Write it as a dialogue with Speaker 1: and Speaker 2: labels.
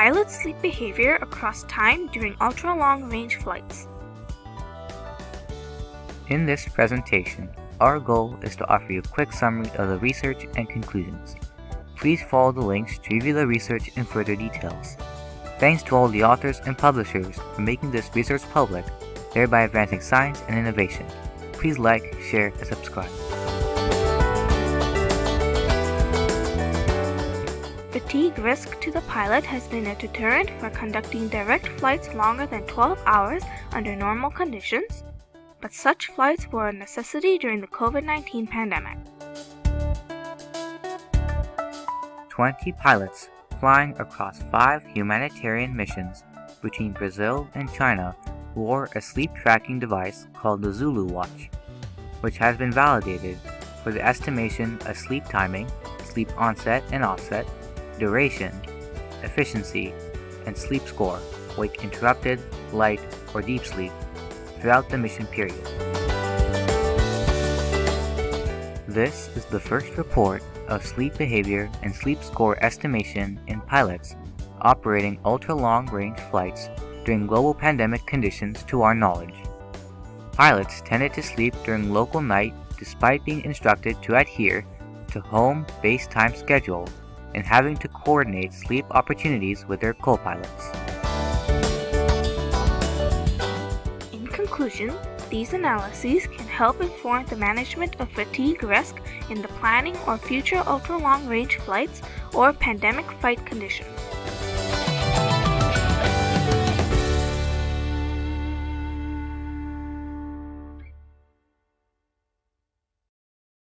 Speaker 1: pilot sleep behavior across time during ultra-long-range flights.
Speaker 2: In this presentation, our goal is to offer you a quick summary of the research and conclusions. Please follow the links to review the research in further details. Thanks to all the authors and publishers for making this research public, thereby advancing science and innovation. Please like, share, and subscribe.
Speaker 1: Fatigue risk to the pilot has been a deterrent for conducting direct flights longer than 12 hours under normal conditions, but such flights were a necessity during the COVID-19 pandemic.
Speaker 2: 20 pilots flying across 5 humanitarian missions between Brazil and China wore a sleep tracking device called the Zulu Watch, which has been validated for the estimation of sleep timing, sleep onset and offset, duration, efficiency, and sleep score, wake interrupted, light, or deep sleep, throughout the mission period. This is the first report of sleep behavior and sleep score estimation in pilots operating ultra-long-range flights during global pandemic conditions to our knowledge. Pilots tended to sleep during local night despite being instructed to adhere to home base time schedule and having to coordinate sleep opportunities with their co-pilots.
Speaker 1: In conclusion, these analyses can help inform the management of fatigue risk in the planning or future ultra-long-range flights or pandemic flight conditions.